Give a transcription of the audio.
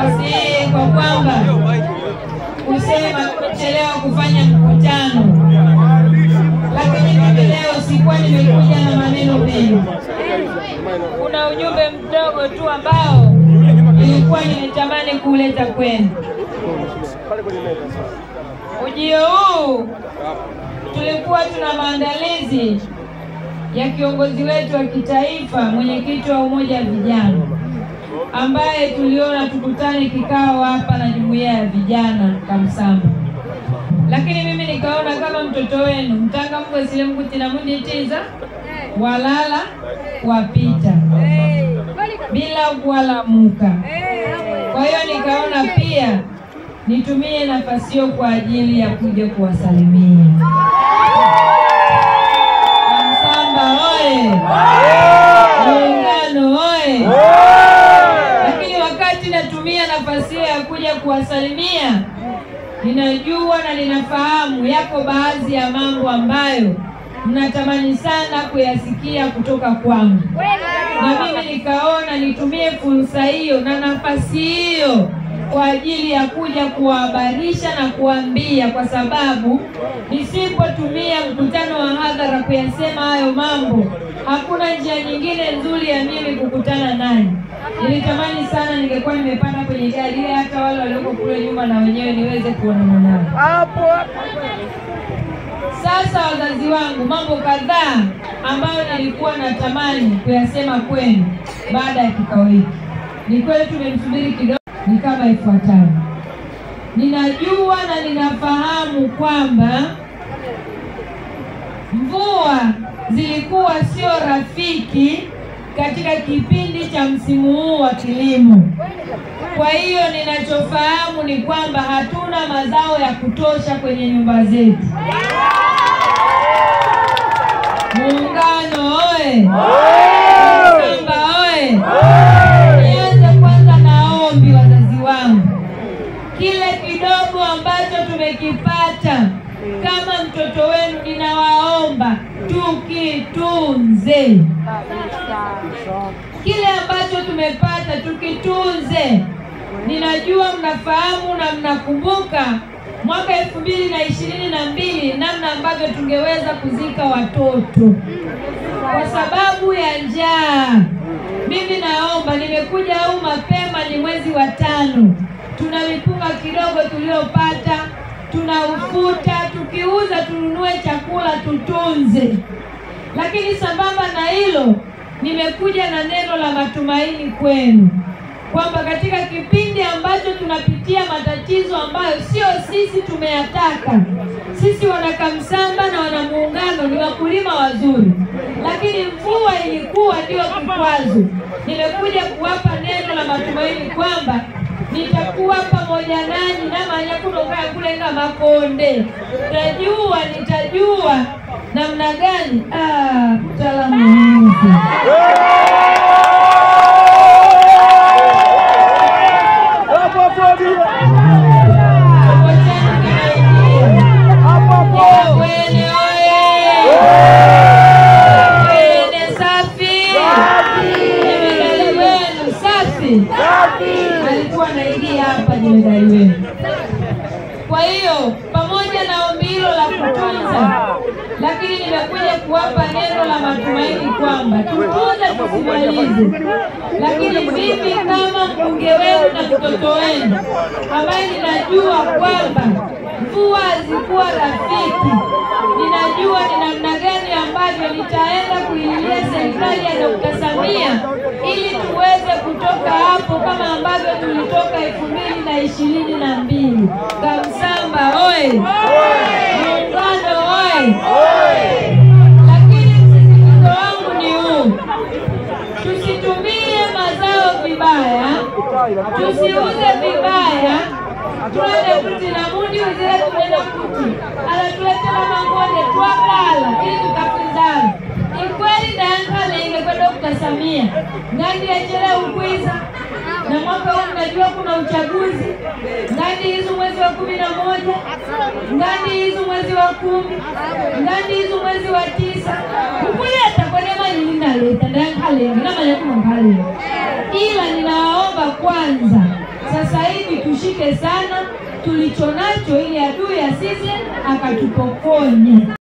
nafasi hii kwa kwamba kusema tumechelewa kufanya mkutano, lakini mimi leo sikuwa nimekuja na maneno mengi. Kuna ujumbe mdogo tu ambao nilikuwa nimetamani kuleta kwenu. Ujio huu tulikuwa tuna maandalizi ya kiongozi wetu wa kitaifa, mwenyekiti wa Umoja wa Vijana, ambaye tuliona tukutane kikao hapa na jumuiya ya vijana Kamsamba. Lakini mimi nikaona kama mtoto wenu mtanga mko sile mkutina mundi tiza walala wapita bila kualamuka. Kwa hiyo nikaona pia nitumie nafasi hiyo kwa ajili ya kuja kuwasalimia. Kamsamba oye! Muungano oye! Lakini wakati natumia nafasi hiyo ya kuja kuwasalimia, ninajua na ninafahamu yako baadhi ya mambo ambayo mnatamani sana kuyasikia kutoka kwangu. Na mimi nikaona nitumie fursa hiyo na nafasi hiyo kwa ajili ya kuja kuwahabarisha na kuambia, kwa sababu nisipotumia mkutano wa hadhara kuyasema hayo mambo, hakuna njia nyingine nzuri ya mimi kukutana nanyi. Nilitamani sana ningekuwa nimepanda kwenye gari ile, hata wale walioko kule nyuma na wenyewe niweze kuonana nao. Hapo sasa, wazazi wangu, mambo kadhaa ambayo nilikuwa natamani kuyasema kwenu baada ya kikao hiki. Ni kweli tumemsubiri kidogo, ni kama ifuatavyo. Ninajua na ninafahamu kwamba mvua zilikuwa sio rafiki katika kipindi cha msimu huu wa kilimo. Kwa hiyo ninachofahamu ni kwamba hatuna mazao ya kutosha kwenye nyumba zetu. Muungano oye! Kamsamba oye! Nianze kwanza na ombi, wazazi wangu. Kile kidogo ambacho tumekipata kama mtoto wenu, ninawaomba tukitunze. Kile ambacho tumepata tukitunze. Ninajua mnafahamu na mnakumbuka mwaka 2022 namna ambavyo tungeweza kuzika watoto kwa sababu ya njaa. Mimi naomba, nimekuja huu mapema, ni mwezi wa 5. Tuna mipunga kidogo tuliopata, tunaufuta, tukiuza tununue chakula tutunze. Lakini sambamba na hilo, nimekuja na neno la matumaini kwenu, kwamba katika kipindi ambacho tunapitia matatizo ambayo sio sisi tumeyataka. Sisi wana Kamsamba na wana Muungano ni wakulima wazuri, lakini mvua ilikuwa ndio kikwazo. Nimekuja kuwapa neno la matumaini kwamba nitakuwa pamoja nanyi na manyakunoka kulenga makonde. Nitajua namna gani mtaalamu hivi. Alikuwa anaingia hapa jemedari wenu. Kwa hiyo pamoja na ombi hilo la kutunza, lakini nimekuja kuwapa neno la matumaini kwamba tutunze tusimalize. Lakini mimi kama mbunge wenu na mtoto wenu ambaye ninajua kwamba mvua hazikuwa rafiki, ninajua ni namna gani ambavyo nitaenda kuililia serikali ya Dr. Samia ili tuweze kutoka hapo kama ambavyo tulitoka 2022. Kamsamba oye! Muungano oye! Lakini msisitizo wangu ni huu: tusitumie mazao vibaya, tusiuze vibaya. Tuende kuti na mundi uzile tuenda kuti alatuletela mangonde tuakala ili tukapinzana. Ni kweli Dayankale ingekwenda Dr. Samia ngandi echele ukwiza, na mwaka huu mnajua kuna uchaguzi. Ngandi hizo mwezi wa 11, ngandi hizo mwezi wa 10, ngandi hizo mwezi wa 9. Ukuleta kwa nema nina leta Dayankale na manyaku mbali. Ila ninawaomba kwanza sasa Sasa hivi tushike sana tulichonacho ili adui asije akatupokonya.